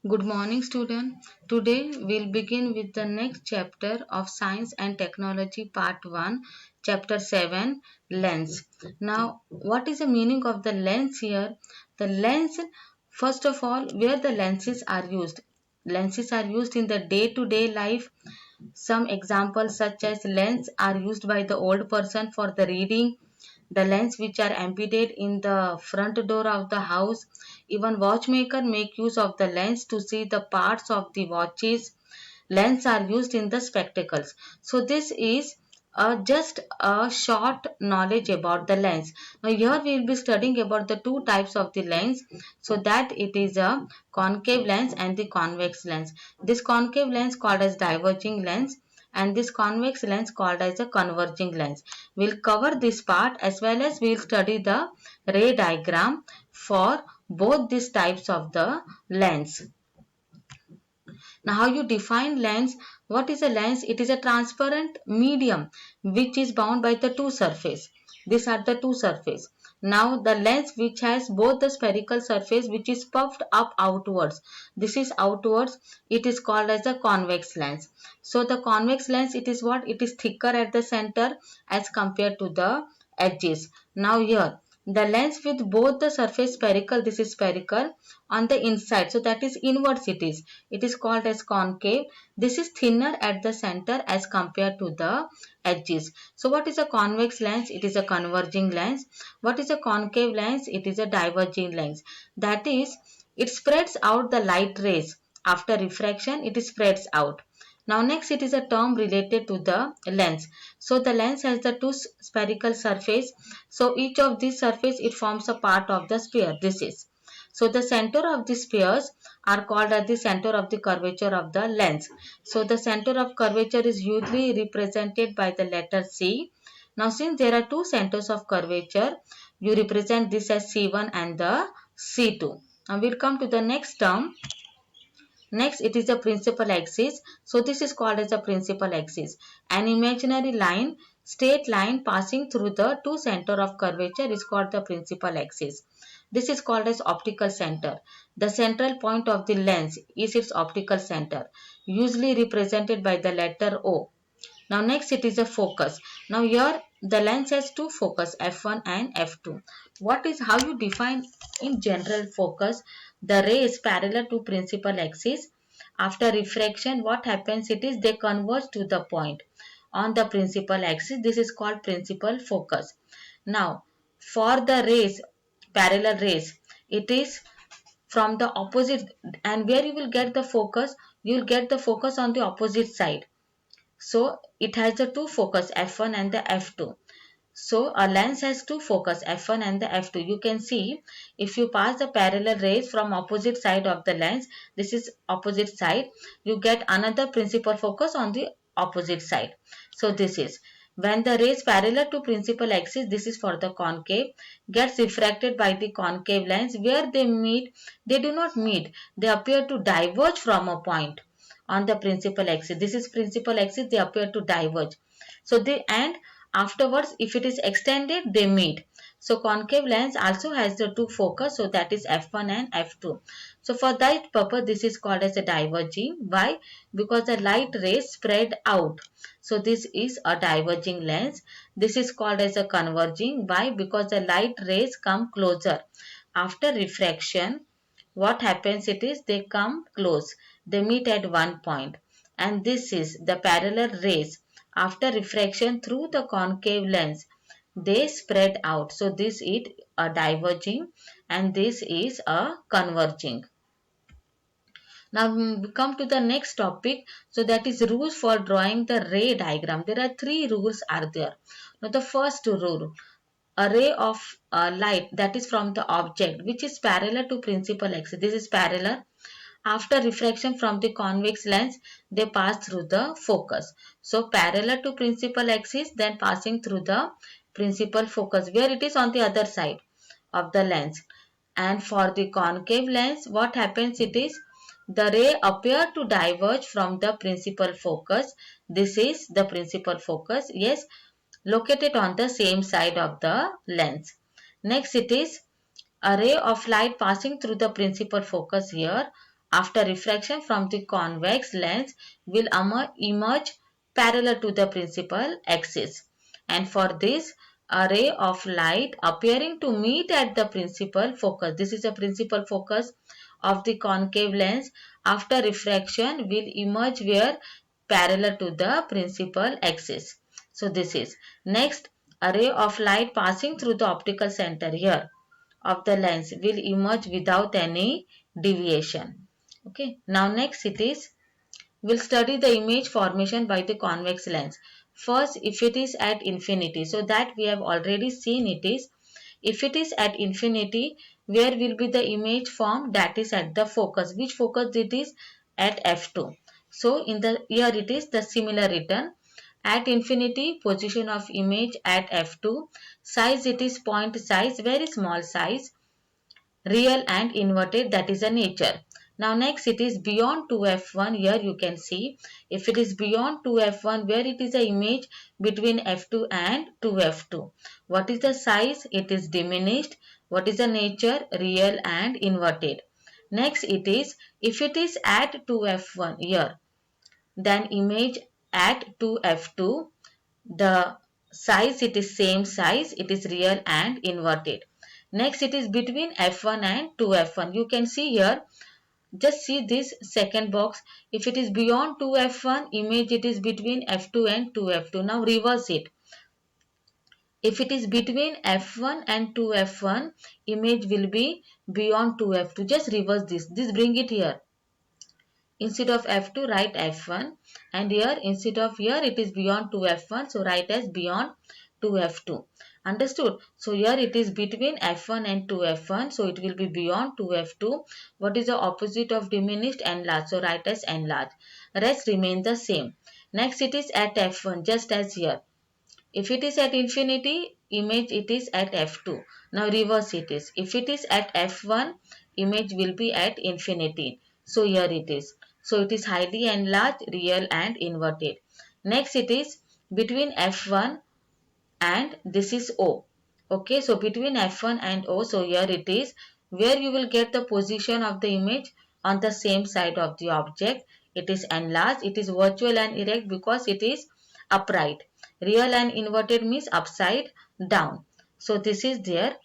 Good morning, student. Today we'll begin with the next chapter of Science and Technology Part 1, Chapter 7, Lens. Now, what is the meaning of the lens here? The lens, first of all, where the lenses are used. Lenses are used in the day-to-day life. Some examples such as lens are used by the old person for the reading, the lens which are embedded in the front door of the house. Even watchmaker make use of the lens to see the parts of the watches. Lens are used in the spectacles. So this is just a short knowledge about the lens. Now here we will be studying about the two types of the lens. So that it is a concave lens and the convex lens. This concave lens called as diverging lens and this convex lens called as a converging lens. We'll cover this part as well as we'll study the ray diagram for both these types of the lens. Now, how you define lens? What is a lens? It is a transparent medium which is bound by the two surface. These are the two surface. Now, the lens which has both the spherical surface which is puffed up outwards. This is outwards. It is called as a convex lens. So, the convex lens, it is what? It is thicker at the center as compared to the edges. Now, here the lens with both the surface spherical, this is spherical on the inside, so that is inwards it is called as concave. This is thinner at the center as compared to the edges. So what is a convex lens? It is a converging lens. What is a concave lens? It is a diverging lens. That is, it spreads out the light rays after refraction. It spreads out. Now next, it is a term related to the lens. So the lens has the two spherical surface. So each of these surface, it forms a part of the sphere. This is. So the center of the spheres are called as the center of the curvature of the lens. So the center of curvature is usually represented by the letter C. Now since there are two centers of curvature, you represent this as C1 and the C2. Now we'll come to the next term. Next, it is the principal axis. So this is called as the principal axis. An imaginary line, straight line passing through the two center of curvature is called the principal axis. This is called as optical center. The central point of the lens is its optical center, usually represented by the letter O. Now next, it is a focus. Now here the lens has two focus, f1 and f2. What is how you define in general focus? The ray is parallel to principal axis. After refraction, what happens it is they converge to the point on the principal axis. This is called principal focus. Now for the rays, parallel rays, it is from the opposite, and where you will get the focus, you will get the focus on the opposite side. So it has the two focus f1 and the f2. So a lens has two focus f1 and the f2. You can see if you pass the parallel rays from opposite side of the lens, this is opposite side, you get another principal focus on the opposite side. So this is when the rays parallel to principal axis, this is for the concave, gets refracted by the concave lens. Where they meet, they do not meet, they appear to diverge from a point on the principal axis. This is principal axis, they appear to diverge. So they, and afterwards if it is extended, they meet. So concave lens also has the two focus, so that is f1 and f2. So for that purpose, this is called as a diverging. Why? Because the light rays spread out. So this is a diverging lens. This is called as a converging. Why? Because the light rays come closer. After refraction, what happens it is they come close, they meet at one point, and this is the parallel rays. After refraction through the concave lens, they spread out. So this is a diverging and this is a converging. Now we come to the next topic. So that is rules for drawing the ray diagram. There are three rules are there. Now the first rule, a ray of light that is from the object which is parallel to principal axis. This is parallel. After refraction from the convex lens, they pass through the focus. So parallel to principal axis, then passing through the principal focus where it is on the other side of the lens. And for the concave lens, what happens it is the ray appear to diverge from the principal focus. This is the principal focus. Yes, located on the same side of the lens. Next, it is a ray of light passing through the principal focus here after refraction from the convex lens will emerge parallel to the principal axis. And for this, a ray of light appearing to meet at the principal focus, this is the principal focus of the concave lens, after refraction will emerge where parallel to the principal axis. So this is next, a ray of light passing through the optical center here of the lens will emerge without any deviation. Okay, now next it is, we'll study the image formation by the convex lens. First, if it is at infinity, so that we have already seen it is, if it is at infinity, where will be the image formed? That is at the focus. Which focus it is? At f2. So in the here it is the similar written. At infinity, position of image at f2. Size it is point size, very small size, real and inverted, that is a nature. Now next it is beyond 2f1, here you can see if it is beyond 2f1 where it is a image between f2 and 2f2. What is the size? It is diminished. What is the nature? Real and inverted. Next it is, if it is at 2f1 here, then image at 2f2, the size it is same size, it is real and inverted. Next it is between f1 and 2f1. You can see here, just see this second box. If it is beyond 2f1, image it is between f2 and 2f2. Now reverse it. If it is between f1 and 2f1, image will be beyond 2f2. Just reverse this. This bring it here. Instead of f2, write f1, and here instead of here it is beyond 2f1, so write as beyond 2f2. Understood? So here it is between f1 and 2f1, so it will be beyond 2f2. What is the opposite of diminished? Enlarged, so write as enlarged. Rest remain the same. Next it is at f1, just as here. If it is at infinity, image it is at f2. Now reverse it is. If it is at f1, image will be at infinity. So here it is. So it is highly enlarged, real and inverted. Next it is between f1 and this is O. Okay, so between f1 and O, so here it is where you will get the position of the image on the same side of the object. It is enlarged, it is virtual and erect because it is upright. Real and inverted means upside down. So this is there.